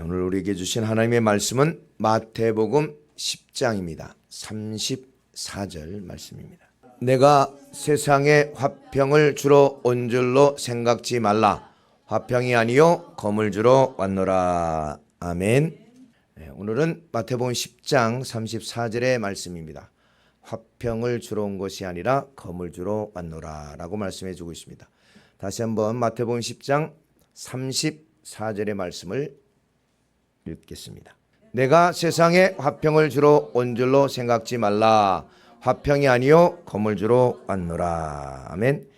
오늘 우리에게 주신 하나님의 말씀은 마태복음 10장입니다. 34절 말씀입니다. 내가 세상에 화평을 주러 온 줄로 생각지 말라. 화평이 아니요 검을 주러 왔노라. 아멘. 오늘은 마태복음 10장 34절의 말씀입니다. 화평을 주러 온 것이 아니라 검을 주러 왔노라 라고 말씀해 주고 있습니다. 다시 한번 마태복음 10장 34절의 말씀을 읽겠습니다. 내가 세상에 화평을 주러 온 줄로 생각지 말라. 화평이 아니요 검을 주러 왔노라. 아멘.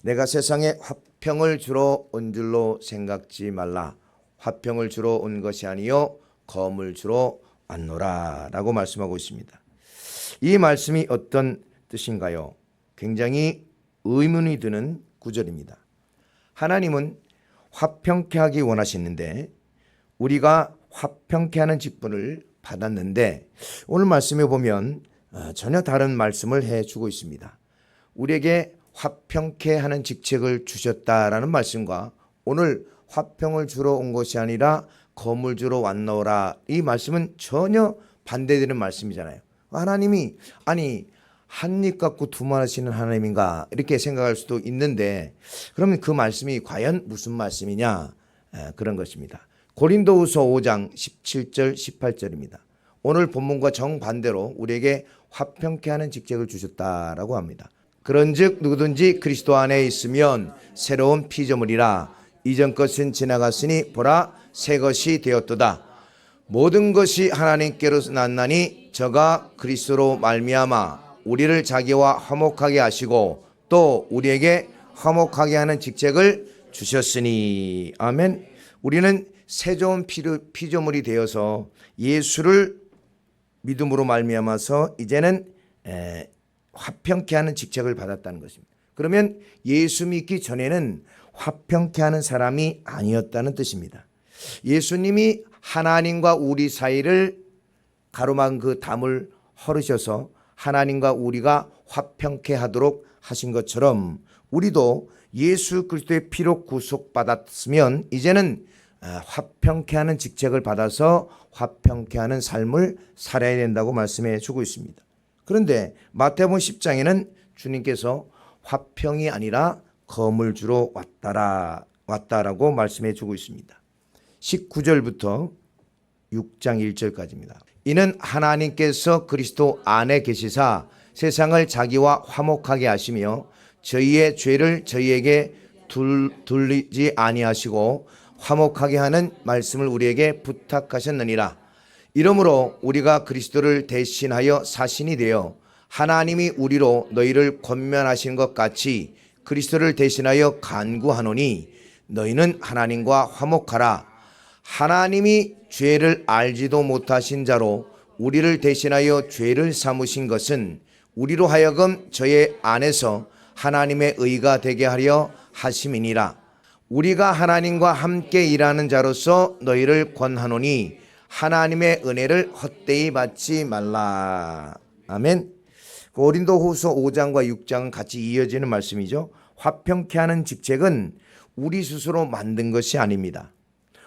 내가 세상에 화평을 주러 온 줄로 생각지 말라. 화평을 주러 온 것이 아니요 검을 주러 왔노라 라고 말씀하고 있습니다. 이 말씀이 어떤 뜻인가요? 굉장히 의문이 드는 구절입니다. 하나님은 화평케 하기 원하시는데 우리가 화평케 하는 직분을 받았는데 오늘 말씀에 보면 전혀 다른 말씀을 해주고 있습니다. 우리에게 화평케 하는 직책을 주셨다라는 말씀과 오늘 화평을 주러 온 것이 아니라 검을 주러 왔노라, 이 말씀은 전혀 반대되는 말씀이잖아요. 하나님이 한 입 갖고 두말 하시는 하나님인가 이렇게 생각할 수도 있는데, 그러면 그 말씀이 과연 무슨 말씀이냐, 그런 것입니다. 고린도후서 5장 17절 18절입니다. 오늘 본문과 정반대로 우리에게 화평케 하는 직책을 주셨다라고 합니다. 그런즉 누구든지 그리스도 안에 있으면 새로운 피조물이라. 이전 것은 지나갔으니 보라 새 것이 되었도다. 모든 것이 하나님께로 났나니 저가 그리스도로 말미암아 우리를 자기와 화목하게 하시고 또 우리에게 화목하게 하는 직책을 주셨으니. 아멘. 우리는 새 좋은 피조물이 되어서 예수를 믿음으로 말미암아서 이제는 화평케 하는 직책을 받았다는 것입니다. 그러면 예수 믿기 전에는 화평케 하는 사람이 아니었다는 뜻입니다. 예수님이 하나님과 우리 사이를 가로막은 그 담을 헐으셔서 하나님과 우리가 화평케 하도록 하신 것처럼 우리도 예수 그리스도의 피로 구속받았으면 이제는 화평케 하는 직책을 받아서 화평케 하는 삶을 살아야 된다고 말씀해 주고 있습니다. 그런데 마태복음 10장에는 주님께서 화평이 아니라 검을 주러 왔다라고 말씀해 주고 있습니다. 19절부터 6장 1절까지입니다. 이는 하나님께서 그리스도 안에 계시사 세상을 자기와 화목하게 하시며 저희의 죄를 저희에게 돌리지 아니하시고 화목하게 하는 말씀을 우리에게 부탁하셨느니라. 이러므로 우리가 그리스도를 대신하여 사신이 되어 하나님이 우리로 너희를 권면하신 것 같이 그리스도를 대신하여 간구하노니 너희는 하나님과 화목하라. 하나님이 죄를 알지도 못하신 자로 우리를 대신하여 죄를 삼으신 것은 우리로 하여금 저의 안에서 하나님의 의가 되게 하려 하심이니라. 우리가 하나님과 함께 일하는 자로서 너희를 권하노니 하나님의 은혜를 헛되이 받지 말라. 아멘. 고린도후서 5장과 6장은 같이 이어지는 말씀이죠. 화평케 하는 직책은 우리 스스로 만든 것이 아닙니다.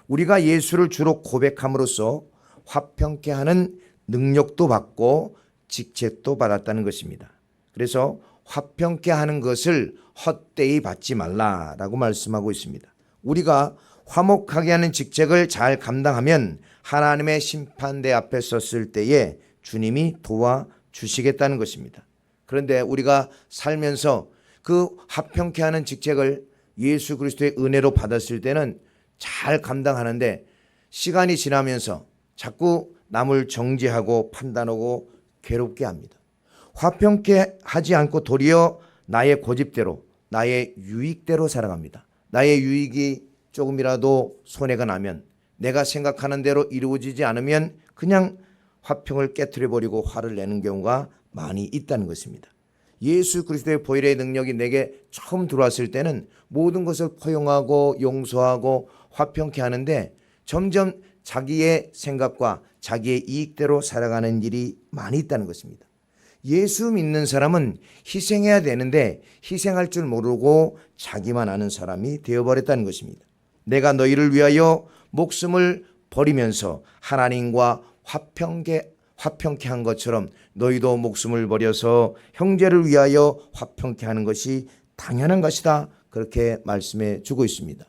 우리가 예수를 주로 고백함으로써 화평케 하는 능력도 받고 직책도 받았다는 것입니다. 그래서 화평케 하는 것을 헛되이 받지 말라라고 말씀하고 있습니다. 우리가 화목하게 하는 직책을 잘 감당하면 하나님의 심판대 앞에 섰을 때에 주님이 도와주시겠다는 것입니다. 그런데 우리가 살면서 그 화평케 하는 직책을 예수 그리스도의 은혜로 받았을 때는 잘 감당하는데 시간이 지나면서 자꾸 남을 정죄하고 판단하고 괴롭게 합니다. 화평케 하지 않고 도리어 나의 고집대로 나의 유익대로 살아갑니다. 나의 유익이 조금이라도 손해가 나면, 내가 생각하는 대로 이루어지지 않으면 그냥 화평을 깨트려버리고 화를 내는 경우가 많이 있다는 것입니다. 예수 그리스도의 보혈의 능력이 내게 처음 들어왔을 때는 모든 것을 포용하고 용서하고 화평케 하는데 점점 자기의 생각과 자기의 이익대로 살아가는 일이 많이 있다는 것입니다. 예수 믿는 사람은 희생해야 되는데 희생할 줄 모르고 자기만 아는 사람이 되어버렸다는 것입니다. 내가 너희를 위하여 목숨을 버리면서 하나님과 화평케 한 것처럼 너희도 목숨을 버려서 형제를 위하여 화평케 하는 것이 당연한 것이다. 그렇게 말씀해 주고 있습니다.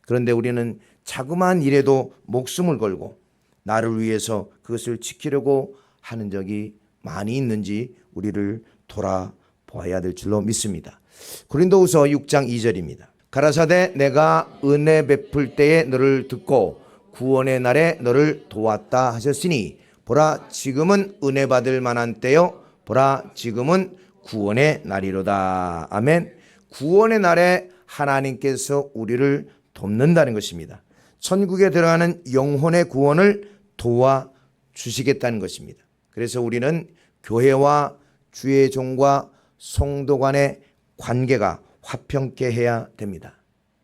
그런데 우리는 자그마한 일에도 목숨을 걸고 나를 위해서 그것을 지키려고 하는 적이 많이 있는지 우리를 돌아보아야 될 줄로 믿습니다. 고린도후서 6장 2절입니다. 가라사대 내가 은혜 베풀 때에 너를 듣고 구원의 날에 너를 도왔다 하셨으니 보라 지금은 은혜 받을 만한 때요 보라 지금은 구원의 날이로다. 아멘. 구원의 날에 하나님께서 우리를 돕는다는 것입니다. 천국에 들어가는 영혼의 구원을 도와주시겠다는 것입니다. 그래서 우리는 교회와 주의 종과 성도 간의 관계가 화평케 해야 됩니다.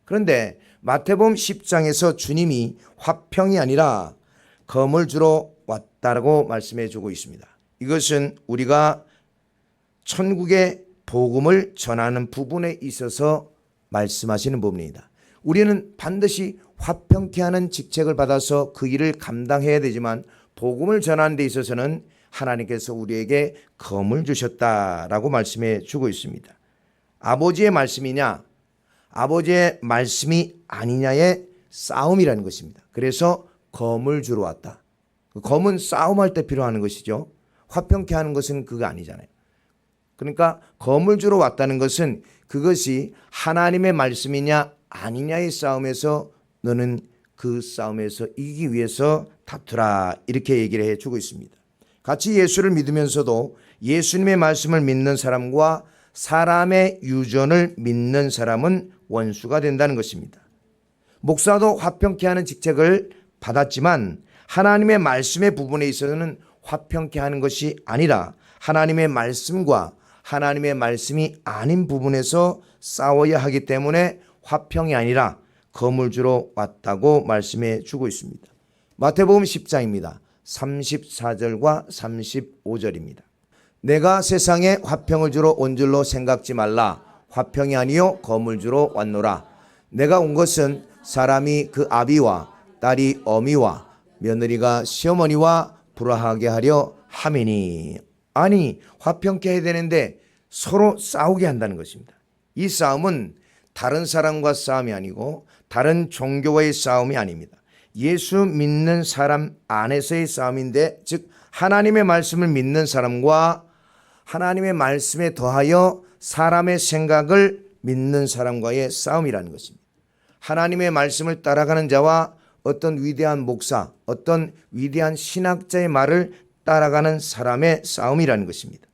그런데 마태복음 10장에서 주님이 화평이 아니라 검을 주러 왔다라고 말씀해 주고 있습니다. 이것은 우리가 천국의 복음을 전하는 부분에 있어서 말씀하시는 부분입니다. 우리는 반드시 화평케 하는 직책을 받아서 그 일을 감당해야 되지만 복음을 전하는 데 있어서는 하나님께서 우리에게 검을 주셨다라고 말씀해 주고 있습니다. 아버지의 말씀이냐 아버지의 말씀이 아니냐의 싸움이라는 것입니다. 그래서 검을 주러 왔다. 검은 싸움할 때 필요한 것이죠. 화평케 하는 것은 그거 아니잖아요. 그러니까 검을 주러 왔다는 것은 그것이 하나님의 말씀이냐 아니냐의 싸움에서 너는 그 싸움에서 이기기 위해서 다투라 이렇게 얘기를 해주고 있습니다. 같이 예수를 믿으면서도 예수님의 말씀을 믿는 사람과 사람의 유전을 믿는 사람은 원수가 된다는 것입니다. 목사도 화평케 하는 직책을 받았지만 하나님의 말씀의 부분에 있어서는 화평케 하는 것이 아니라 하나님의 말씀과 하나님의 말씀이 아닌 부분에서 싸워야 하기 때문에 화평이 아니라 검을 주러 왔다고 말씀해 주고 있습니다. 마태복음 10장입니다. 34절과 35절입니다. 내가 세상에 화평을 주러 온 줄로 생각지 말라. 화평이 아니요 검을 주러 왔노라. 내가 온 것은 사람이 그 아비와 딸이 어미와 며느리가 시어머니와 불화하게 하려 함이니. 아니 화평케 해야 되는데 서로 싸우게 한다는 것입니다. 이 싸움은 다른 사람과 싸움이 아니고 다른 종교와의 싸움이 아닙니다. 예수 믿는 사람 안에서의 싸움인데 즉 하나님의 말씀을 믿는 사람과 하나님의 말씀에 더하여 사람의 생각을 믿는 사람과의 싸움이라는 것입니다. 하나님의 말씀을 따라가는 자와 어떤 위대한 목사, 어떤 위대한 신학자의 말을 따라가는 사람의 싸움이라는 것입니다.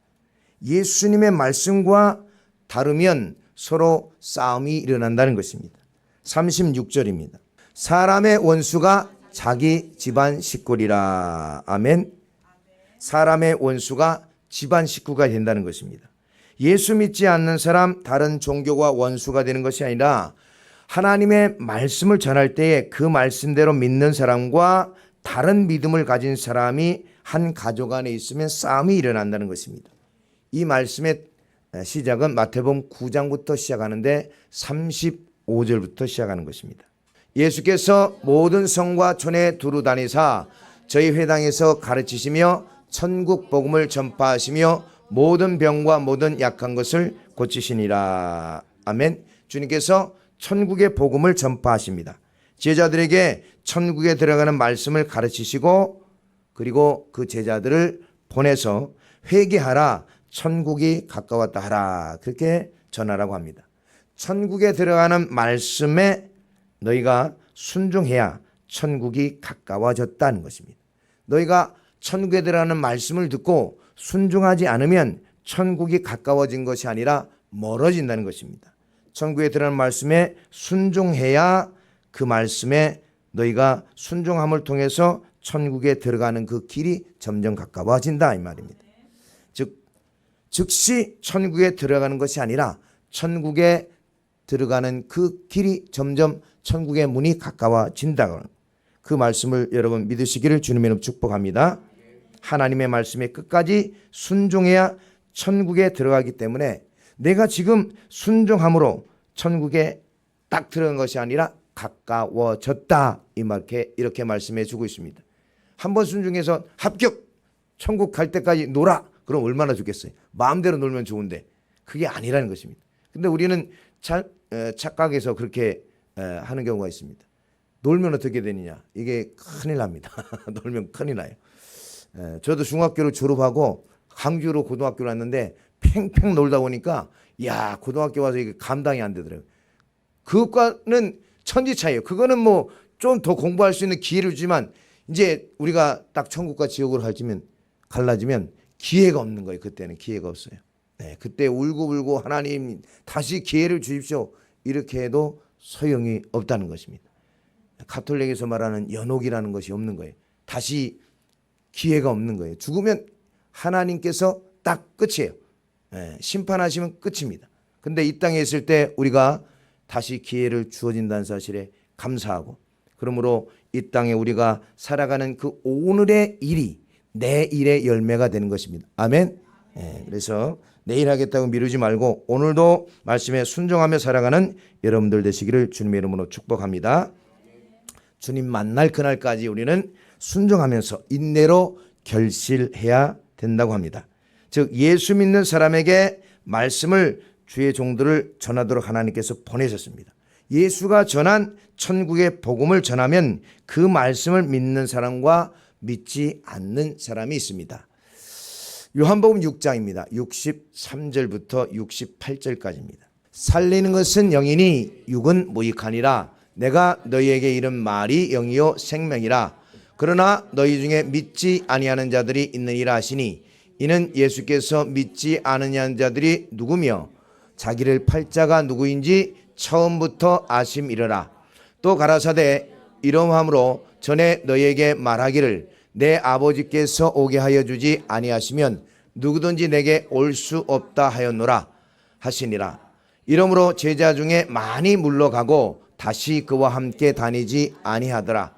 예수님의 말씀과 다르면 서로 싸움이 일어난다는 것입니다. 36절입니다. 사람의 원수가 자기 집안 식구리라. 아멘. 사람의 원수가 집안 식구가 된다는 것입니다. 예수 믿지 않는 사람, 다른 종교와 원수가 되는 것이 아니라 하나님의 말씀을 전할 때에 그 말씀대로 믿는 사람과 다른 믿음을 가진 사람이 한 가족 안에 있으면 싸움이 일어난다는 것입니다. 이 말씀의 시작은 마태복음 9장부터 시작하는데 35절부터 시작하는 것입니다. 예수께서 모든 성과 촌에 두루 다니사 저희 회당에서 가르치시며 천국 복음을 전파하시며 모든 병과 모든 약한 것을 고치시니라. 아멘. 주님께서 천국의 복음을 전파하십니다. 제자들에게 천국에 들어가는 말씀을 가르치시고 그리고 그 제자들을 보내서 회개하라 천국이 가까웠다 하라 그렇게 전하라고 합니다. 천국에 들어가는 말씀에 너희가 순종해야 천국이 가까워졌다는 것입니다. 너희가 천국에 들어가는 말씀을 듣고 순종하지 않으면 천국이 가까워진 것이 아니라 멀어진다는 것입니다. 천국에 들어가는 말씀에 순종해야 그 말씀에 너희가 순종함을 통해서 천국에 들어가는 그 길이 점점 가까워진다 이 말입니다. 즉시 천국에 들어가는 것이 아니라 천국에 들어가는 그 길이 점점 천국의 문이 가까워진다. 그 말씀을 여러분 믿으시기를 주님의 이름으로 축복합니다. 하나님의 말씀에 끝까지 순종해야 천국에 들어가기 때문에 내가 지금 순종함으로 천국에 딱 들어간 것이 아니라 가까워졌다. 이렇게 말씀해 주고 있습니다. 한번 순종해서 합격! 천국 갈 때까지 놀아! 그럼 얼마나 좋겠어요. 마음대로 놀면 좋은데 그게 아니라는 것입니다. 근데 우리는 착각해서 그렇게 하는 경우가 있습니다. 놀면 어떻게 되느냐. 이게 큰일 납니다. 놀면 큰일 나요. 저도 중학교를 졸업하고 광주로 고등학교를 왔는데 팽팽 놀다 보니까 야, 고등학교 와서 이게 감당이 안 되더라고요. 그것과는 천지 차이예요. 그거는 뭐 좀 더 공부할 수 있는 기회를 주지만 이제 우리가 딱 천국과 지옥으로 갈라지면 기회가 없는 거예요. 그때는 기회가 없어요. 네, 그때 울고불고 하나님 다시 기회를 주십시오. 이렇게 해도 소용이 없다는 것입니다. 가톨릭에서 말하는 연옥이라는 것이 없는 거예요. 다시 기회가 없는 거예요. 죽으면 하나님께서 딱 끝이에요. 네, 심판하시면 끝입니다. 근데 이 땅에 있을 때 우리가 다시 기회를 주어진다는 사실에 감사하고, 그러므로 이 땅에 우리가 살아가는 그 오늘의 일이 내 일의 열매가 되는 것입니다. 아멘. 네, 그래서 내일 하겠다고 미루지 말고 오늘도 말씀에 순종하며 살아가는 여러분들 되시기를 주님의 이름으로 축복합니다. 주님 만날 그날까지 우리는 순종하면서 인내로 결실해야 된다고 합니다. 즉 예수 믿는 사람에게 말씀을 주의 종들을 전하도록 하나님께서 보내셨습니다. 예수가 전한 천국의 복음을 전하면 그 말씀을 믿는 사람과 믿지 않는 사람이 있습니다. 요한복음 6장입니다. 63절부터 68절까지입니다. 살리는 것은 영이니 육은 무익하니라. 내가 너희에게 이른 말이 영이요 생명이라. 그러나 너희 중에 믿지 아니하는 자들이 있느니라 하시니, 이는 예수께서 믿지 않으냐는 자들이 누구며 자기를 팔 자가 누구인지 처음부터 아심이러라. 또 가라사대 이러함으로 전에 너희에게 말하기를 내 아버지께서 오게 하여 주지 아니하시면 누구든지 내게 올 수 없다 하였노라 하시니라. 이러므로 제자 중에 많이 물러가고 다시 그와 함께 다니지 아니하더라.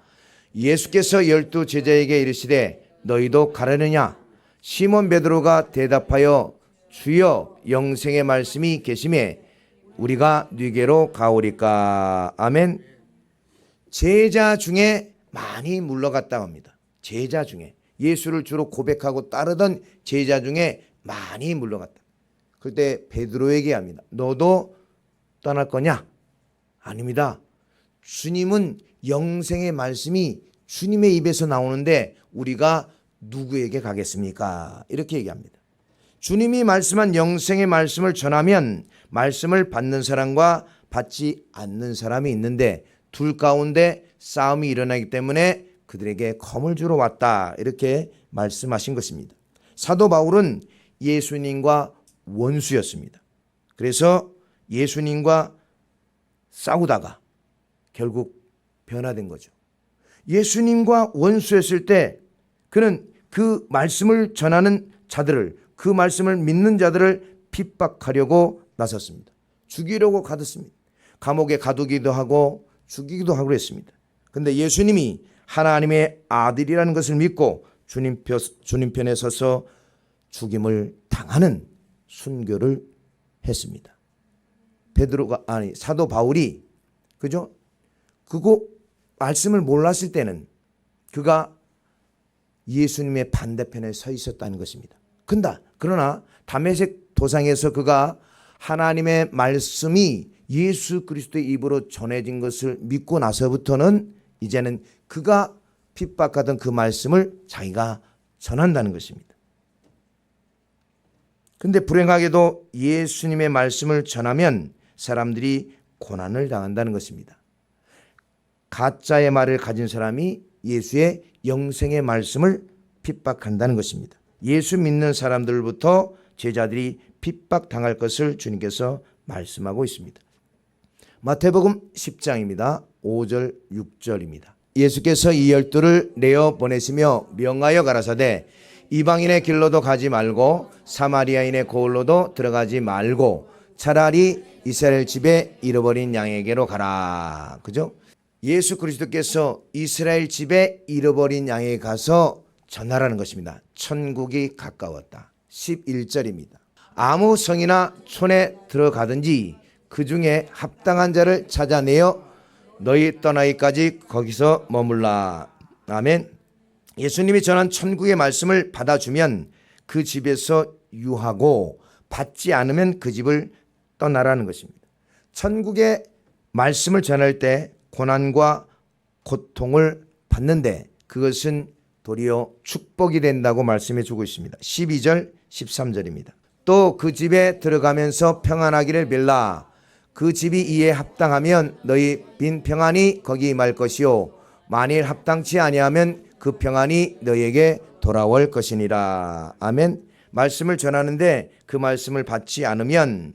예수께서 12 제자에게 이르시되 너희도 가려느냐? 시몬 베드로가 대답하여 주여 영생의 말씀이 계심에 우리가 네게로 가오리까. 아멘. 제자 중에 많이 물러갔다고 합니다. 제자 중에 예수를 주로 고백하고 따르던 제자 중에 많이 물러갔다. 그때 베드로에게 합니다. 너도 떠날 거냐? 아닙니다. 주님은 영생의 말씀이 주님의 입에서 나오는데 우리가 누구에게 가겠습니까? 이렇게 얘기합니다. 주님이 말씀한 영생의 말씀을 전하면 말씀을 받는 사람과 받지 않는 사람이 있는데 둘 가운데 싸움이 일어나기 때문에 그들에게 검을 주러 왔다. 이렇게 말씀하신 것입니다. 사도 바울은 예수님과 원수였습니다. 그래서 예수님과 싸우다가 결국 변화된 거죠. 예수님과 원수였을 때 그는 그 말씀을 전하는 자들을, 그 말씀을 믿는 자들을 핍박하려고 나섰습니다. 죽이려고 가뒀습니다. 감옥에 가두기도 하고 죽이기도 하고 그랬습니다. 그런데 예수님이 하나님의 아들이라는 것을 믿고 주님 편에 서서 죽임을 당하는 순교를 했습니다. 사도 바울이 그죠? 그거 말씀을 몰랐을 때는 그가 예수님의 반대편에 서 있었다는 것입니다. 그러나 다메섹 도상에서 그가 하나님의 말씀이 예수 그리스도의 입으로 전해진 것을 믿고 나서부터는 이제는 그가 핍박하던 그 말씀을 자기가 전한다는 것입니다. 그런데 불행하게도 예수님의 말씀을 전하면 사람들이 고난을 당한다는 것입니다. 가짜의 말을 가진 사람이 예수의 영생의 말씀을 핍박한다는 것입니다. 예수 믿는 사람들부터 제자들이 핍박당할 것을 주님께서 말씀하고 있습니다. 마태복음 10장입니다. 5절 6절입니다. 예수께서 이 12를 내어 보내시며 명하여 가라사대 이방인의 길로도 가지 말고 사마리아인의 고을로도 들어가지 말고 차라리 이스라엘 집에 잃어버린 양에게로 가라. 그죠? 예수 그리스도께서 이스라엘 집에 잃어버린 양에게 가서 전하라는 것입니다. 천국이 가까웠다. 11절입니다. 아무 성이나 촌에 들어가든지 그 중에 합당한 자를 찾아내어 너희 떠나기까지 거기서 머물라. 아멘. 예수님이 전한 천국의 말씀을 받아주면 그 집에서 유하고 받지 않으면 그 집을 떠나라는 것입니다. 천국의 말씀을 전할 때 고난과 고통을 받는데 그것은 도리어 축복이 된다고 말씀해 주고 있습니다. 12절 13절입니다. 또 그 집에 들어가면서 평안하기를 빌라. 그 집이 이에 합당하면 너희 빈 평안이 거기 임할 것이요 만일 합당치 아니하면 그 평안이 너희에게 돌아올 것이니라. 아멘. 말씀을 전하는데 그 말씀을 받지 않으면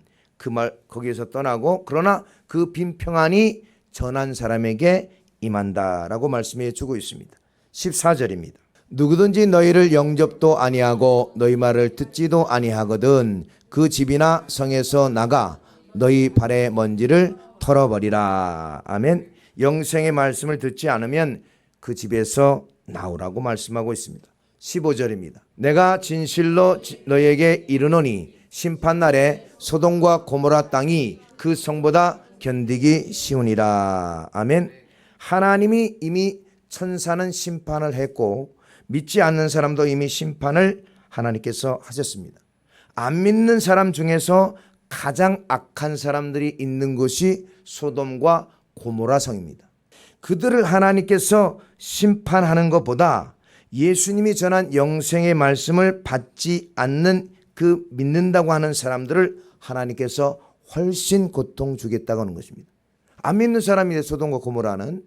거기에서 떠나고, 그러나 그 빈 평안이 전한 사람에게 임한다라고 말씀해 주고 있습니다. 14절입니다. 누구든지 너희를 영접도 아니하고 너희 말을 듣지도 아니하거든 그 집이나 성에서 나가 너희 발의 먼지를 털어버리라. 아멘. 영생의 말씀을 듣지 않으면 그 집에서 나오라고 말씀하고 있습니다. 15절입니다. 내가 진실로 너희에게 이르노니 심판날에 소돔과 고모라 땅이 그 성보다 견디기 쉬우니라. 아멘. 하나님이 이미 천사는 심판을 했고 믿지 않는 사람도 이미 심판을 하나님께서 하셨습니다. 안 믿는 사람 중에서 가장 악한 사람들이 있는 곳이 소돔과 고모라 성입니다. 그들을 하나님께서 심판하는 것보다 예수님이 전한 영생의 말씀을 받지 않는 그 믿는다고 하는 사람들을 하나님께서 훨씬 고통 주겠다고 하는 것입니다. 안 믿는 사람이 소돔과 고모라는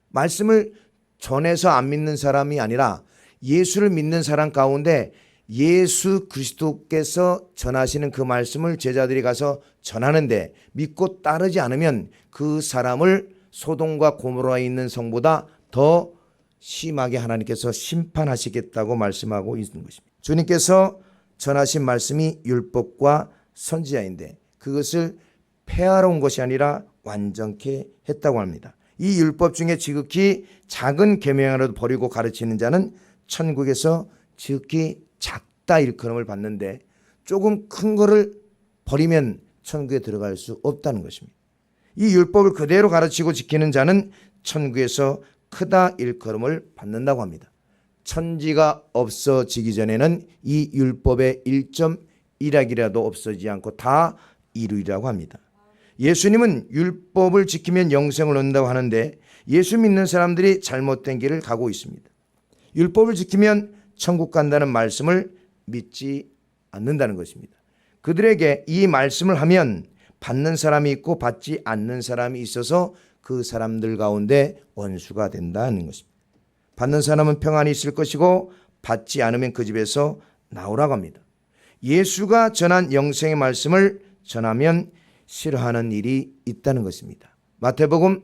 말씀을 전해서 안 믿는 사람이 아니라 예수를 믿는 사람 가운데 예수 그리스도께서 전하시는 그 말씀을 제자들이 가서 전하는데 믿고 따르지 않으면 그 사람을 소돔과 고모라에 있는 성보다 더 심하게 하나님께서 심판하시겠다고 말씀하고 있는 것입니다. 주님께서 전하신 말씀이 율법과 선지자인데 그것을 폐하러 온 것이 아니라 완전케 했다고 합니다. 이 율법 중에 지극히 작은 계명이라도 버리고 가르치는 자는 천국에서 지극히 작다 일컬음을 받는데 조금 큰 거를 버리면 천국에 들어갈 수 없다는 것입니다. 이 율법을 그대로 가르치고 지키는 자는 천국에서 크다 일컬음을 받는다고 합니다. 천지가 없어지기 전에는 이 율법의 1.1학이라도 없어지지 않고 다 이루리라고 합니다. 예수님은 율법을 지키면 영생을 얻는다고 하는데 예수 믿는 사람들이 잘못된 길을 가고 있습니다. 율법을 지키면 천국 간다는 말씀을 믿지 않는다는 것입니다. 그들에게 이 말씀을 하면 받는 사람이 있고 받지 않는 사람이 있어서 그 사람들 가운데 원수가 된다는 것입니다. 받는 사람은 평안이 있을 것이고 받지 않으면 그 집에서 나오라고 합니다. 예수가 전한 영생의 말씀을 전하면 싫어하는 일이 있다는 것입니다. 마태복음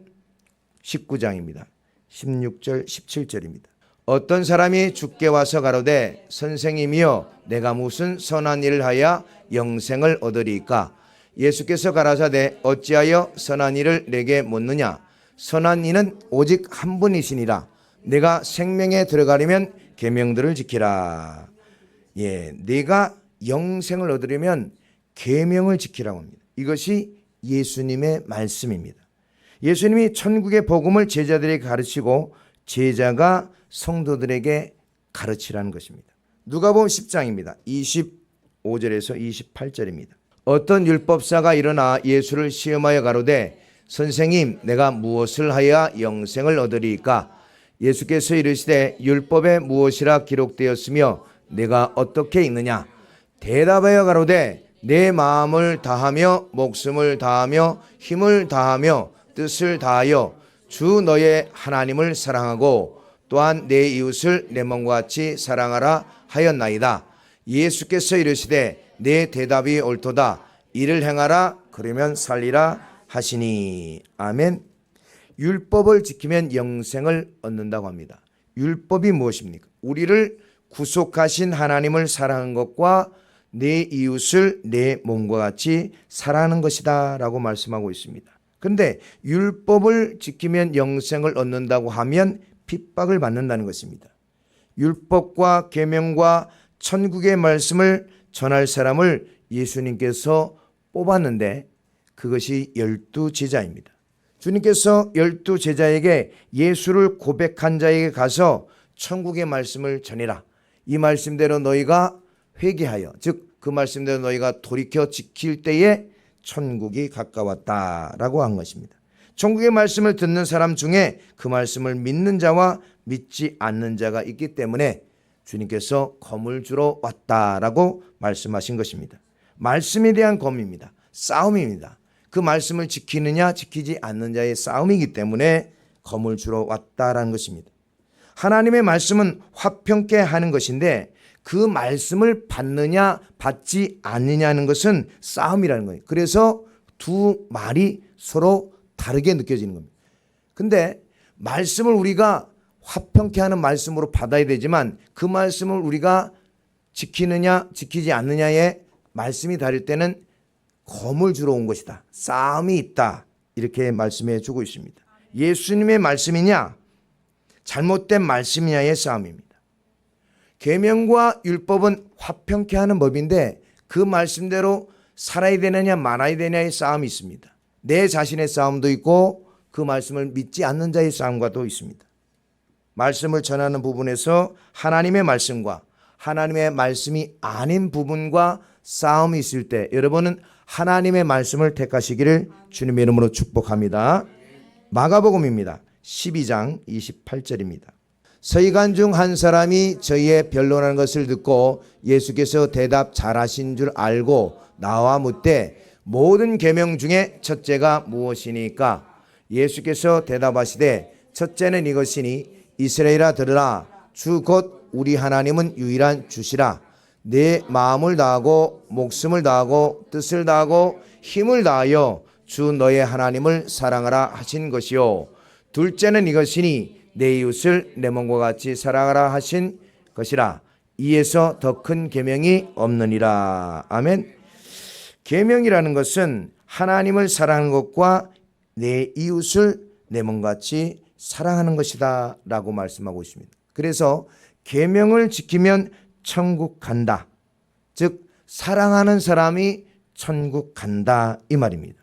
19장입니다. 16절 17절입니다. 어떤 사람이 주께 와서 가로되 선생님이여 내가 무슨 선한 일을 하여 영생을 얻으리이까? 예수께서 가라사대 어찌하여 선한 일을 내게 묻느냐? 선한 이는 오직 한 분이시니라. 내가 생명에 들어가려면 계명들을 지키라. 내가 영생을 얻으려면 계명을 지키라고 합니다. 이것이 예수님의 말씀입니다. 예수님이 천국의 복음을 제자들에게 가르치고 제자가 성도들에게 가르치라는 것입니다. 누가복음 10장입니다. 25절에서 28절입니다. 어떤 율법사가 일어나 예수를 시험하여 가로되 선생님 내가 무엇을 하여야 영생을 얻으리이까? 예수께서 이르시되 율법에 무엇이라 기록되었으며 내가 어떻게 읽느냐? 대답하여 가로되 내 마음을 다하며 목숨을 다하며 힘을 다하며 뜻을 다하여 주 너의 하나님을 사랑하고 또한 내 이웃을 내 몸과 같이 사랑하라 하였나이다. 예수께서 이르시되 내 대답이 옳도다. 이를 행하라 그러면 살리라 하시니. 아멘. 율법을 지키면 영생을 얻는다고 합니다. 율법이 무엇입니까? 우리를 구속하신 하나님을 사랑하는 것과 내 이웃을 내 몸과 같이 사랑하는 것이다 라고 말씀하고 있습니다. 그런데 율법을 지키면 영생을 얻는다고 하면 핍박을 받는다는 것입니다. 율법과 계명과 천국의 말씀을 전할 사람을 예수님께서 뽑았는데 그것이 12 제자입니다. 주님께서 12 제자에게 예수를 고백한 자에게 가서 천국의 말씀을 전해라. 이 말씀대로 너희가 회개하여, 즉 그 말씀대로 너희가 돌이켜 지킬 때에 천국이 가까웠다라고 한 것입니다. 천국의 말씀을 듣는 사람 중에 그 말씀을 믿는 자와 믿지 않는 자가 있기 때문에 주님께서 검을 주러 왔다라고 말씀하신 것입니다. 말씀에 대한 검입니다. 싸움입니다. 그 말씀을 지키느냐 지키지 않는 자의 싸움이기 때문에 검을 주러 왔다라는 것입니다. 하나님의 말씀은 화평케 하는 것인데 그 말씀을 받느냐 받지 않느냐는 것은 싸움이라는 거예요. 그래서 두 말이 서로 다르게 느껴지는 겁니다. 근데 말씀을 우리가 화평케 하는 말씀으로 받아야 되지만 그 말씀을 우리가 지키느냐 지키지 않느냐의 말씀이 다를 때는 검을 주러 온 것이다. 싸움이 있다. 이렇게 말씀해 주고 있습니다. 예수님의 말씀이냐 잘못된 말씀이냐의 싸움입니다. 계명과 율법은 화평케 하는 법인데 그 말씀대로 살아야 되느냐 말아야 되느냐의 싸움이 있습니다. 내 자신의 싸움도 있고 그 말씀을 믿지 않는 자의 싸움과도 있습니다. 말씀을 전하는 부분에서 하나님의 말씀과 하나님의 말씀이 아닌 부분과 싸움이 있을 때 여러분은 하나님의 말씀을 택하시기를 주님의 이름으로 축복합니다. 마가복음입니다. 12장 28절입니다. 서기관 중 한 사람이 저희의 변론하는 것을 듣고 예수께서 대답 잘하신 줄 알고 나와 묻되 모든 계명 중에 첫째가 무엇이니까? 예수께서 대답하시되 첫째는 이것이니 이스라엘아 들으라. 주 곧 우리 하나님은 유일한 주시라. 내 마음을 다하고 목숨을 다하고 뜻을 다하고 힘을 다하여 주 너의 하나님을 사랑하라 하신 것이요. 둘째는 이것이니 내 이웃을 내 몸과 같이 사랑하라 하신 것이라. 이에서 더 큰 계명이 없느니라. 아멘. 계명이라는 것은 하나님을 사랑하는 것과 내 이웃을 내 몸같이 사랑하는 것이다 라고 말씀하고 있습니다. 그래서 계명을 지키면 천국 간다. 즉 사랑하는 사람이 천국 간다 이 말입니다.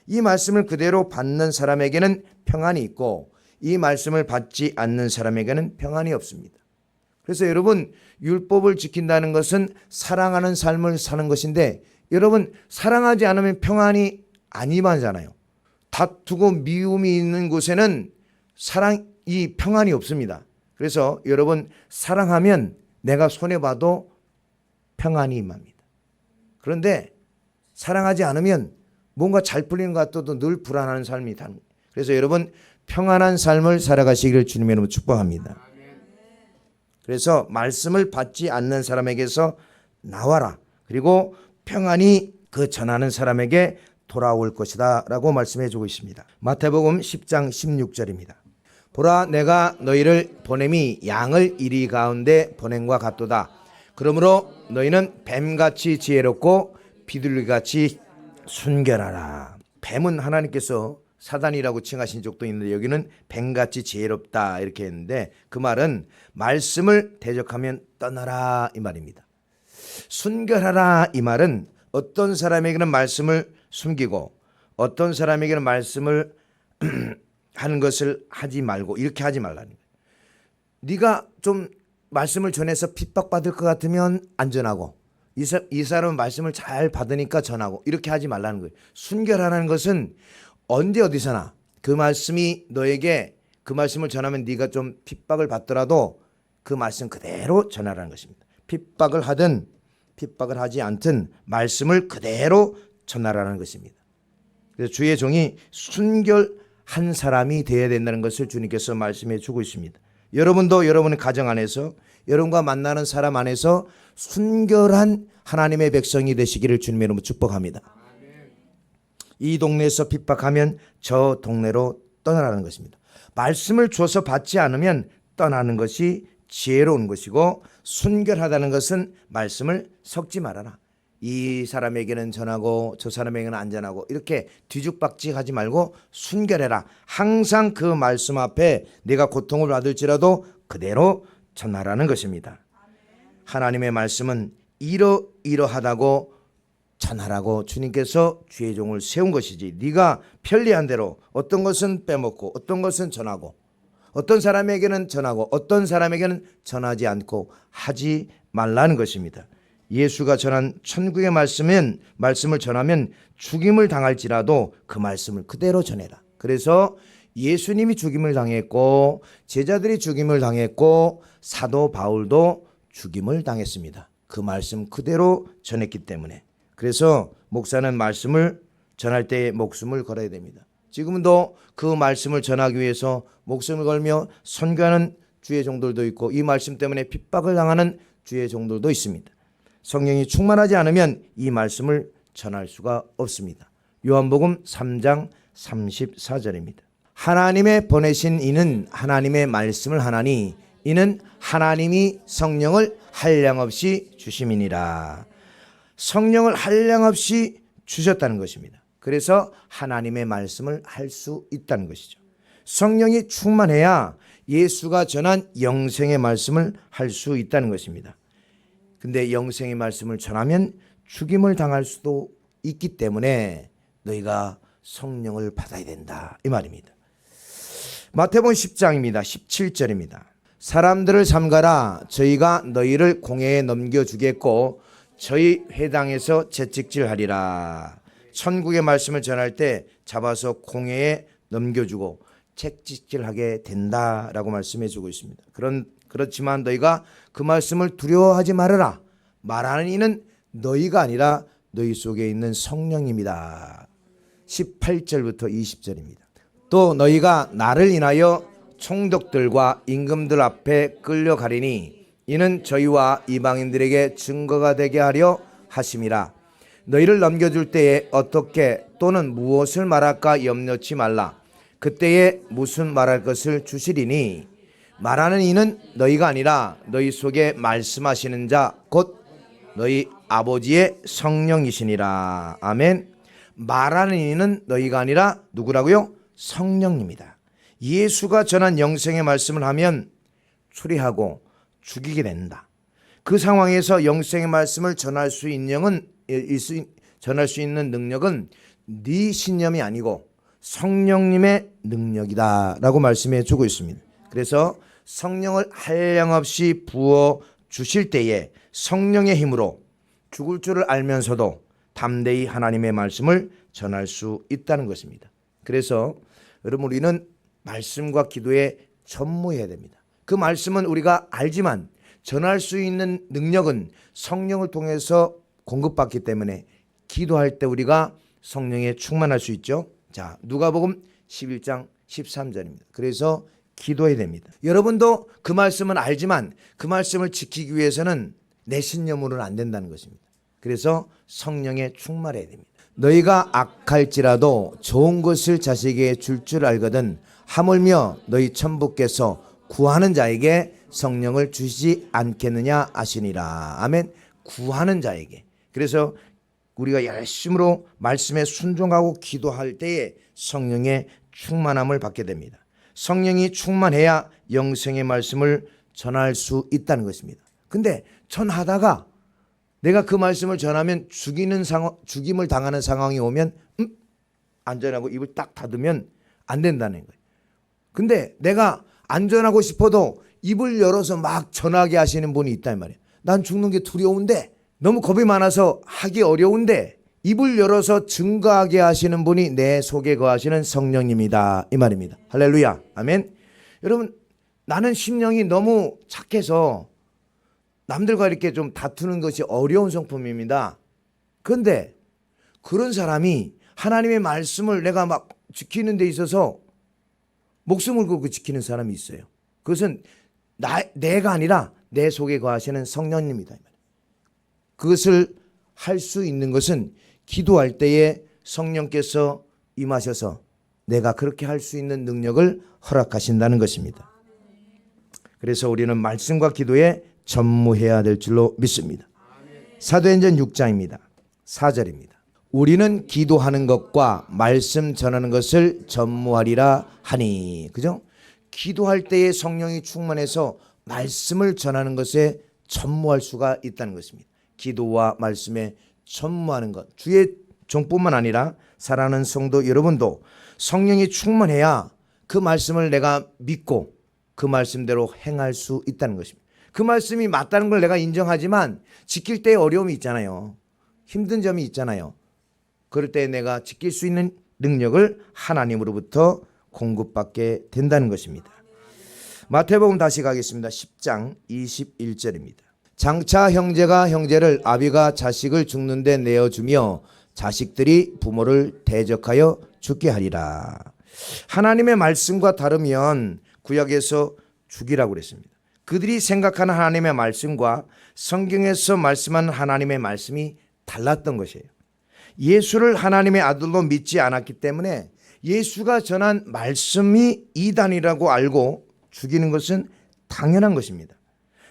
이 말씀을 그대로 받는 사람에게는 평안이 있고 이 말씀을 받지 않는 사람에게는 평안이 없습니다. 그래서 여러분 율법을 지킨다는 것은 사랑하는 삶을 사는 것인데 여러분 사랑하지 않으면 평안이 아니잖아요. 다투고 미움이 있는 곳에는 사랑이 평안이 없습니다. 그래서 여러분 사랑하면 내가 손해봐도 평안이 임합니다. 그런데 사랑하지 않으면 뭔가 잘 풀리는 것 같아도 늘 불안한 삶이 다는 거예요. 그래서 여러분 평안한 삶을 살아가시기를 주님의 이름으로 축복합니다. 그래서 말씀을 받지 않는 사람에게서 나와라. 그리고 평안이 그 전하는 사람에게 돌아올 것이다 라고 말씀해 주고 있습니다. 마태복음 10장 16절입니다. 보라 내가 너희를 보냄이 양을 이리 가운데 보냄과 같도다. 그러므로 너희는 뱀같이 지혜롭고 비둘기같이 순결하라. 뱀은 하나님께서 사단이라고 칭하신 적도 있는데 여기는 뱀같이 지혜롭다 이렇게 했는데 그 말은 말씀을 대적하면 떠나라 이 말입니다. 순결하라 이 말은 어떤 사람에게는 말씀을 숨기고 어떤 사람에게는 말씀을 하는 것을 하지 말고 이렇게 하지 말라는 거예요. 네가 좀 말씀을 전해서 핍박받을 것 같으면 안 전하고 이 사람은 말씀을 잘 받으니까 전하고 이렇게 하지 말라는 거예요. 순결하라는 것은 언제 어디서나 그 말씀이 너에게 그 말씀을 전하면 네가 좀 핍박을 받더라도 그 말씀 그대로 전하라는 것입니다. 핍박을 하든 핍박을 하지 않든 말씀을 그대로 전하라는 것입니다. 그래서 주의 종이 순결한 사람이 되어야 된다는 것을 주님께서 말씀해 주고 있습니다. 여러분도 여러분의 가정 안에서 여러분과 만나는 사람 안에서 순결한 하나님의 백성이 되시기를 주님의 이름으로 축복합니다. 이 동네에서 핍박하면 저 동네로 떠나라는 것입니다. 말씀을 줘서 받지 않으면 떠나는 것이 지혜로운 것이고 순결하다는 것은 말씀을 섞지 말아라. 이 사람에게는 전하고 저 사람에게는 안 전하고 이렇게 뒤죽박죽하지 말고 순결해라. 항상 그 말씀 앞에 내가 고통을 받을지라도 그대로 전하라는 것입니다. 하나님의 말씀은 이러이러하다고 전하라고 주님께서 주의 종을 세운 것이지, 네가 편리한 대로 어떤 것은 빼먹고 어떤 것은 전하고 어떤 사람에게는 전하고 어떤 사람에게는 전하지 않고 하지 말라는 것입니다. 예수가 전한 천국의 말씀을 전하면 죽임을 당할지라도 그 말씀을 그대로 전해라. 그래서 예수님이 죽임을 당했고 제자들이 죽임을 당했고 사도 바울도 죽임을 당했습니다. 그 말씀 그대로 전했기 때문에. 그래서 목사는 말씀을 전할 때 목숨을 걸어야 됩니다. 지금도 그 말씀을 전하기 위해서 목숨을 걸며 선교하는 주의 종들도 있고 이 말씀 때문에 핍박을 당하는 주의 종들도 있습니다. 성령이 충만하지 않으면 이 말씀을 전할 수가 없습니다. 요한복음 3장 34절입니다. 하나님의 보내신 이는 하나님의 말씀을 하나니 이는 하나님이 성령을 한량없이 주심이니라. 성령을 한량없이 주셨다는 것입니다. 그래서 하나님의 말씀을 할 수 있다는 것이죠. 성령이 충만해야 예수가 전한 영생의 말씀을 할 수 있다는 것입니다. 근데 영생의 말씀을 전하면 죽임을 당할 수도 있기 때문에 너희가 성령을 받아야 된다, 이 말입니다. 마태복음 10장입니다. 17절입니다. 사람들을 삼가라. 저희가 너희를 공회에 넘겨주겠고 저희 회당에서 채찍질하리라. 천국의 말씀을 전할 때 잡아서 공회에 넘겨주고 채찍질하게 된다라고 말씀해 주고 있습니다. 그렇지만 너희가 그 말씀을 두려워하지 말아라. 말하는 이는 너희가 아니라 너희 속에 있는 성령입니다. 18절부터 20절입니다. 또 너희가 나를 인하여 총독들과 임금들 앞에 끌려가리니 이는 저희와 이방인들에게 증거가 되게 하려 하심이라. 너희를 넘겨줄 때에 어떻게 또는 무엇을 말할까 염려치 말라. 그때에 무슨 말할 것을 주시리니 말하는 이는 너희가 아니라 너희 속에 말씀하시는 자 곧 너희 아버지의 성령이시니라. 아멘. 말하는 이는 너희가 아니라 누구라고요? 성령입니다. 예수가 전한 영생의 말씀을 하면 추리하고 죽이게 된다. 그 상황에서 영생의 말씀을 전할 수 있는 능력은 네 신념이 아니고 성령님의 능력이다라고 말씀해 주고 있습니다. 그래서 성령을 한량없이 부어 주실 때에 성령의 힘으로 죽을 줄을 알면서도 담대히 하나님의 말씀을 전할 수 있다는 것입니다. 그래서 여러분, 우리는 말씀과 기도에 전무해야 됩니다. 그 말씀은 우리가 알지만 전할 수 있는 능력은 성령을 통해서 공급받기 때문에 기도할 때 우리가 성령에 충만할 수 있죠. 자, 누가복음 11장 13절입니다. 그래서 기도해야 됩니다. 여러분도 그 말씀은 알지만 그 말씀을 지키기 위해서는 내 신념으로는 안 된다는 것입니다. 그래서 성령에 충만해야 됩니다. 너희가 악할지라도 좋은 것을 자식에게 줄 줄 알거든 하물며 너희 천부께서 구하는 자에게 성령을 주시지 않겠느냐 하시니라. 아멘. 구하는 자에게. 그래서 우리가 열심으로 말씀에 순종하고 기도할 때에 성령의 충만함을 받게 됩니다. 성령이 충만해야 영생의 말씀을 전할 수 있다는 것입니다. 근데 전하다가 내가 그 말씀을 전하면 죽임을 당하는 상황이 오면 안 전하고 입을 딱 닫으면 안 된다는 거예요. 근데 내가 안 전하고 싶어도 입을 열어서 막 전하게 하시는 분이 있단 말이에요. 난 죽는 게 두려운데, 너무 겁이 많아서 하기 어려운데 입을 열어서 증거하게 하시는 분이 내 속에 거하시는 성령님이다, 이 말입니다. 할렐루야. 아멘. 여러분, 나는 심령이 너무 착해서 남들과 이렇게 좀 다투는 것이 어려운 성품입니다. 그런데 그런 사람이 하나님의 말씀을 내가 막 지키는 데 있어서 목숨을 걸고 지키는 사람이 있어요. 그것은 내가 아니라 내 속에 거하시는 성령님이다. 그것을 할 수 있는 것은 기도할 때에 성령께서 임하셔서 내가 그렇게 할 수 있는 능력을 허락하신다는 것입니다. 그래서 우리는 말씀과 기도에 전무해야 될 줄로 믿습니다. 사도행전 6장입니다. 4절입니다. 우리는 기도하는 것과 말씀 전하는 것을 전무하리라 하니. 그죠? 기도할 때에 성령이 충만해서 말씀을 전하는 것에 전무할 수가 있다는 것입니다. 기도와 말씀에 전무하는 것. 주의 종뿐만 아니라 사랑하는 성도 여러분도 성령이 충만해야 그 말씀을 내가 믿고 그 말씀대로 행할 수 있다는 것입니다. 그 말씀이 맞다는 걸 내가 인정하지만 지킬 때 어려움이 있잖아요. 힘든 점이 있잖아요. 그럴 때 내가 지킬 수 있는 능력을 하나님으로부터 공급받게 된다는 것입니다. 마태복음 다시 가겠습니다. 10장 21절입니다. 장차 형제가 형제를 아비가 자식을 죽는데 내어주며 자식들이 부모를 대적하여 죽게 하리라. 하나님의 말씀과 다르면 구약에서 죽이라고 그랬습니다. 그들이 생각하는 하나님의 말씀과 성경에서 말씀하는 하나님의 말씀이 달랐던 것이에요. 예수를 하나님의 아들로 믿지 않았기 때문에 예수가 전한 말씀이 이단이라고 알고 죽이는 것은 당연한 것입니다.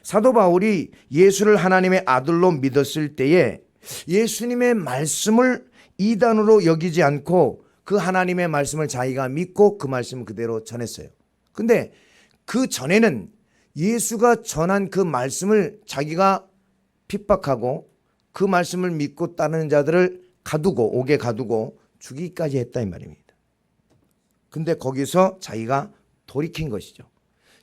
사도 바울이 예수를 하나님의 아들로 믿었을 때에 예수님의 말씀을 이단으로 여기지 않고 그 하나님의 말씀을 자기가 믿고 그 말씀을 그대로 전했어요. 근데 그 전에는 예수가 전한 그 말씀을 자기가 핍박하고 그 말씀을 믿고 따르는 자들을 옥에 가두고 죽이기까지 했다 이 말입니다. 근데 거기서 자기가 돌이킨 것이죠.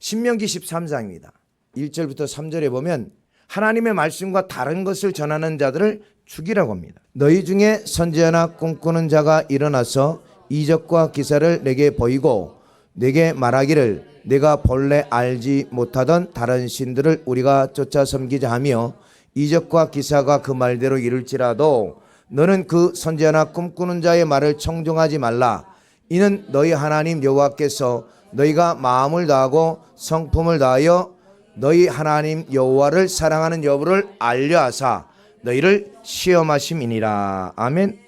신명기 13장입니다. 1절부터 3절에 보면 하나님의 말씀과 다른 것을 전하는 자들을 죽이라고 합니다. 너희 중에 선지자나 꿈꾸는 자가 일어나서 이적과 기사를 내게 보이고 내게 말하기를 내가 본래 알지 못하던 다른 신들을 우리가 쫓아 섬기자 하며 이적과 기사가 그 말대로 이룰지라도 너는 그 선지자나 꿈꾸는 자의 말을 청종하지 말라. 이는 너희 하나님 여호와께서 너희가 마음을 다하고 성품을 다하여 너희 하나님 여호와를 사랑하는 여부를 알려하사 너희를 시험하심이니라. 아멘.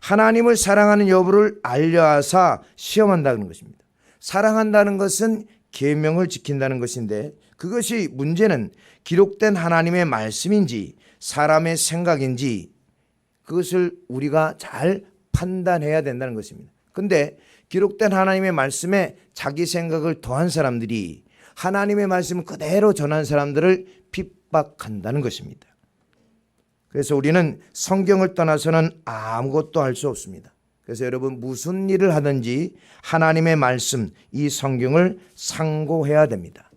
하나님을 사랑하는 여부를 알려하사 시험한다는 것입니다. 사랑한다는 것은 계명을 지킨다는 것인데 그것이 문제는 기록된 하나님의 말씀인지 사람의 생각인지 그것을 우리가 잘 판단해야 된다는 것입니다. 근데 기록된 하나님의 말씀에 자기 생각을 더한 사람들이 하나님의 말씀을 그대로 전한 사람들을 핍박한다는 것입니다. 그래서 우리는 성경을 떠나서는 아무것도 할 수 없습니다. 그래서 여러분 무슨 일을 하든지 하나님의 말씀, 이 성경을 상고해야 됩니다.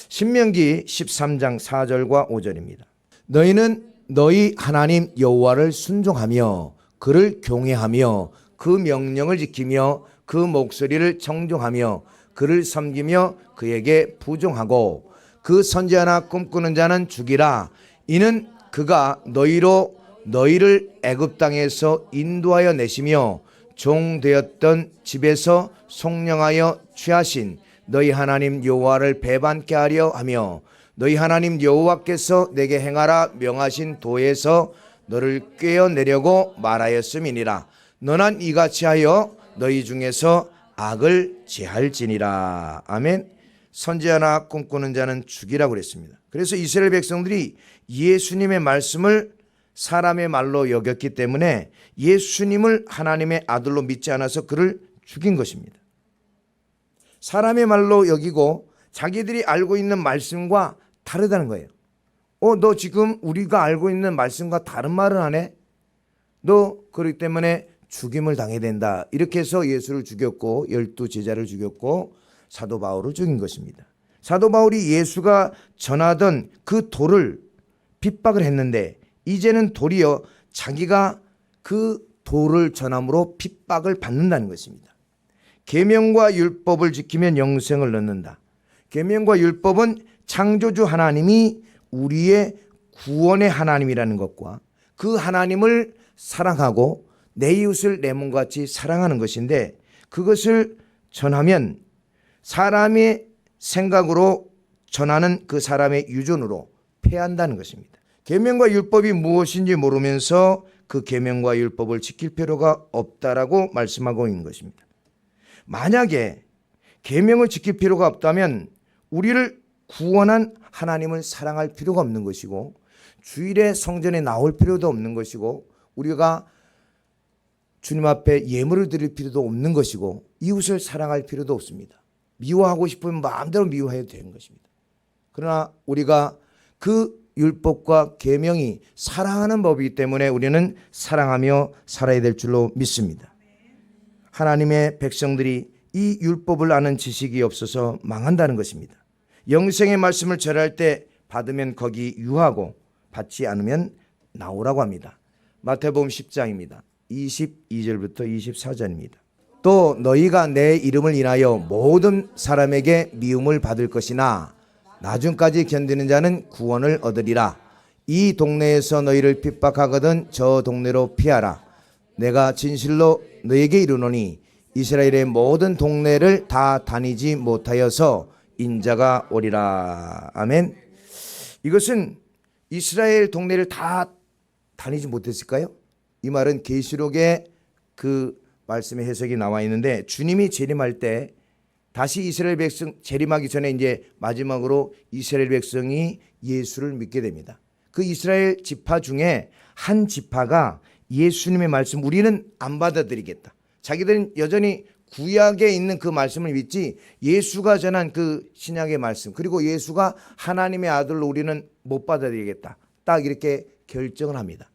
신명기 13장 4절과 5절입니다. 너희는 너희 하나님 여호와를 순종하며 그를 경외하며 그 명령을 지키며 그 목소리를 청종하며 그를 섬기며 그에게 부종하고 그 선지자나 꿈꾸는 자는 죽이라. 이는 그가 너희를 애굽 땅에서 인도하여 내시며 종되었던 집에서 속량하여 취하신 너희 하나님 여호와를 배반케 하려 하며 너희 하나님 여호와께서 내게 행하라 명하신 도에서 너를 꿰어내려고 말하였음이니라. 너는 이같이 하여 너희 중에서 악을 제할지니라. 아멘. 선지자나 꿈꾸는 자는 죽이라고 그랬습니다. 그래서 이스라엘 백성들이 예수님의 말씀을 사람의 말로 여겼기 때문에 예수님을 하나님의 아들로 믿지 않아서 그를 죽인 것입니다. 사람의 말로 여기고 자기들이 알고 있는 말씀과 다르다는 거예요. 너 지금 우리가 알고 있는 말씀과 다른 말을 하네? 너 그렇기 때문에 죽임을 당해야 된다. 이렇게 해서 예수를 죽였고 12 제자를 죽였고 사도 바울을 죽인 것입니다. 사도 바울이 예수가 전하던 그 도를 핍박을 했는데 이제는 도리어 자기가 그 도를 전함으로 핍박을 받는다는 것입니다. 계명과 율법을 지키면 영생을 얻는다. 계명과 율법은 창조주 하나님이 우리의 구원의 하나님이라는 것과 그 하나님을 사랑하고 내 이웃을 내 몸같이 사랑하는 것인데 그것을 전하면 사람의 생각으로 전하는 그 사람의 유전으로 패한다는 것입니다. 계명과 율법이 무엇인지 모르면서 그 계명과 율법을 지킬 필요가 없다라고 말씀하고 있는 것입니다. 만약에 계명을 지킬 필요가 없다면 우리를 구원한 하나님을 사랑할 필요가 없는 것이고 주일에 성전에 나올 필요도 없는 것이고 우리가 주님 앞에 예물을 드릴 필요도 없는 것이고 이웃을 사랑할 필요도 없습니다. 미워하고 싶으면 마음대로 미워해도 되는 것입니다. 그러나 우리가 그 율법과 계명이 사랑하는 법이기 때문에 우리는 사랑하며 살아야 될 줄로 믿습니다. 하나님의 백성들이 이 율법을 아는 지식이 없어서 망한다는 것입니다. 영생의 말씀을 전할 때 받으면 거기 유하고 받지 않으면 나오라고 합니다. 마태복음 10장입니다. 22절부터 24절입니다. 또 너희가 내 이름을 인하여 모든 사람에게 미움을 받을 것이나 나중까지 견디는 자는 구원을 얻으리라. 이 동네에서 너희를 핍박하거든 저 동네로 피하라. 내가 진실로 너희에게 이르노니 이스라엘의 모든 동네를 다 다니지 못하여서 인자가 오리라. 아멘. 이것은 이스라엘 동네를 다 다니지 못했을까요? 이 말은 계시록에 그 말씀의 해석이 나와 있는데, 주님이 재림할 때 다시 이스라엘 백성 재림하기 전에 이제 마지막으로 이스라엘 백성이 예수를 믿게 됩니다. 그 이스라엘 지파 중에 한 지파가 예수님의 말씀 우리는 안 받아들이겠다. 자기들은 여전히 구약에 있는 그 말씀을 믿지 예수가 전한 그 신약의 말씀, 그리고 예수가 하나님의 아들로 우리는 못 받아들이겠다. 딱 이렇게 결정을 합니다.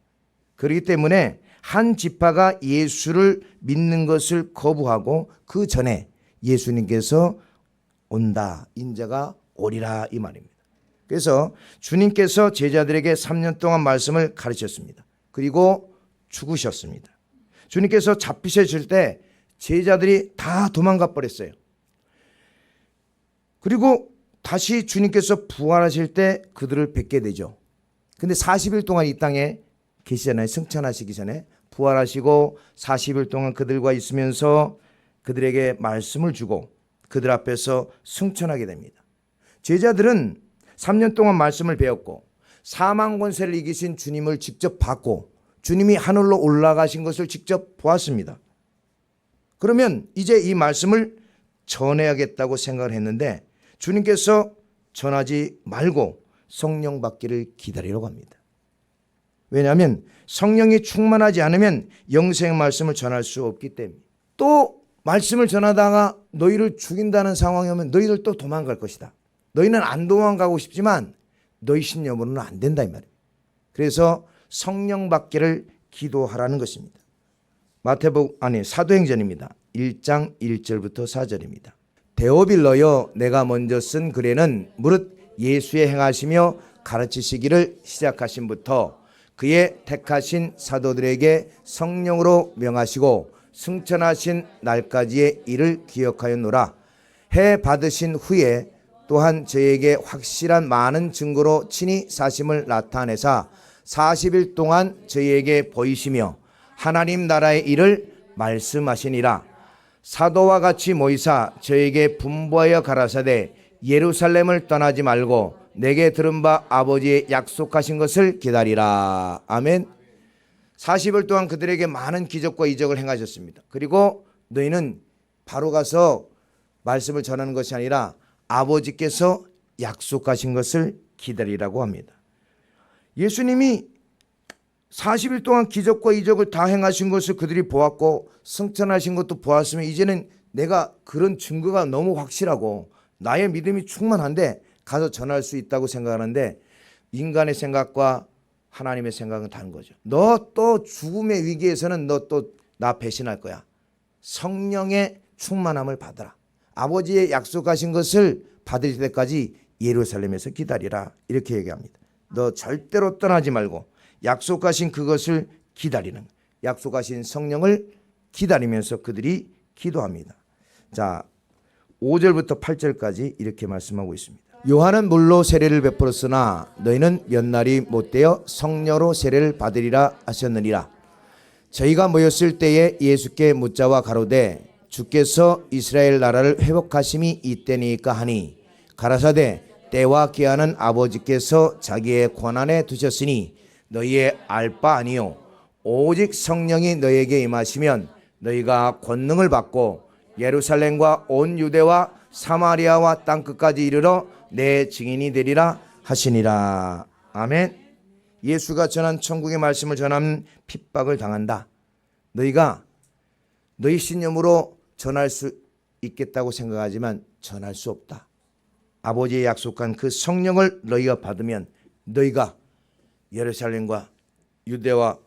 그렇기 때문에 한 지파가 예수를 믿는 것을 거부하고 그 전에 예수님께서 온다, 인자가 오리라 이 말입니다. 그래서 주님께서 제자들에게 3년 동안 말씀을 가르쳤습니다. 그리고 죽으셨습니다. 주님께서 잡히셨을 때 제자들이 다 도망가 버렸어요. 그리고 다시 주님께서 부활하실 때 그들을 뵙게 되죠. 근데 40일 동안 이 땅에 계시잖아요. 승천하시기 전에 부활하시고 40일 동안 그들과 있으면서 그들에게 말씀을 주고 그들 앞에서 승천하게 됩니다. 제자들은 3년 동안 말씀을 배웠고 사망 권세를 이기신 주님을 직접 봤고 주님이 하늘로 올라가신 것을 직접 보았습니다. 그러면 이제 이 말씀을 전해야겠다고 생각을 했는데 주님께서 전하지 말고 성령 받기를 기다리려고 합니다. 왜냐하면 성령이 충만하지 않으면 영생의 말씀을 전할 수 없기 때문에. 또 말씀을 전하다가 너희를 죽인다는 상황이 오면 너희들 또 도망갈 것이다. 너희는 안 도망가고 싶지만 너희 신념으로는 안 된다 이 말이에요. 그래서 성령 받기를 기도하라는 것입니다. 사도행전입니다. 1장 1절부터 4절입니다. 데오빌러여, 내가 먼저 쓴 글에는 무릇 예수의 행하시며 가르치시기를 시작하신부터 그의 택하신 사도들에게 성령으로 명하시고 승천하신 날까지의 일을 기억하였노라. 해 받으신 후에 또한 저에게 확실한 많은 증거로 친히 사심을 나타내사 40일 동안 저희에게 보이시며 하나님 나라의 일을 말씀하시니라. 사도와 같이 모이사 저에게 분부하여 가라사대 예루살렘을 떠나지 말고 내게 들은 바 아버지의 약속하신 것을 기다리라. 아멘. 40일 동안 그들에게 많은 기적과 이적을 행하셨습니다. 그리고 너희는 바로 가서 말씀을 전하는 것이 아니라 아버지께서 약속하신 것을 기다리라고 합니다. 예수님이 40일 동안 기적과 이적을 다 행하신 것을 그들이 보았고 승천하신 것도 보았으면 이제는 내가 그런 증거가 너무 확실하고 나의 믿음이 충만한데 가서 전할 수 있다고 생각하는데 인간의 생각과 하나님의 생각은 다른 거죠. 너 또 죽음의 위기에서는 너 또 나 배신할 거야. 성령의 충만함을 받아라. 아버지의 약속하신 것을 받을 때까지 예루살렘에서 기다리라. 이렇게 얘기합니다. 너 절대로 떠나지 말고 약속하신 그것을 기다리는, 약속하신 성령을 기다리면서 그들이 기도합니다. 자, 5절부터 8절까지 이렇게 말씀하고 있습니다. 요한은 물로 세례를 베풀었으나 너희는 몇 날이 못되어 성령으로 세례를 받으리라 하셨느니라. 저희가 모였을 때에 예수께 묻자와 가로되 주께서 이스라엘 나라를 회복하심이 이때니까 하니 가라사대 때와 기한은 아버지께서 자기의 권한에 두셨으니 너희의 알 바 아니요 오직 성령이 너희에게 임하시면 너희가 권능을 받고 예루살렘과 온 유대와 사마리아와 땅끝까지 이르러 내 증인이 되리라 하시니라. 아멘. 예수가 전한 천국의 말씀을 전하면 핍박을 당한다. 너희가 너희 신념으로 전할 수 있겠다고 생각하지만 전할 수 없다. 아버지의 약속한 그 성령을 너희가 받으면 너희가 예루살렘과 유대와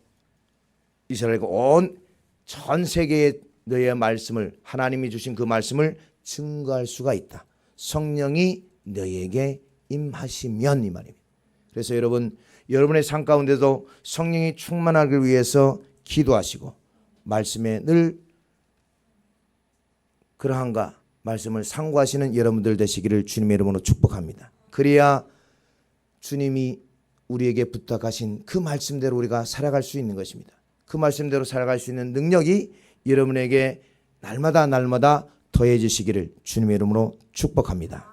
이스라엘과 온 전 세계에 너희의 말씀을, 하나님이 주신 그 말씀을 증거할 수가 있다. 성령이 너희에게 임하시면, 이 말입니다. 그래서 여러분의 삶 가운데도 성령이 충만하기 위해서 기도하시고 말씀에 늘 그러한가 말씀을 상고하시는 여러분들 되시기를 주님의 이름으로 축복합니다. 그래야 주님이 우리에게 부탁하신 그 말씀대로 우리가 살아갈 수 있는 것입니다. 그 말씀대로 살아갈 수 있는 능력이 여러분에게 날마다 더해지시기를 주님의 이름으로 축복합니다.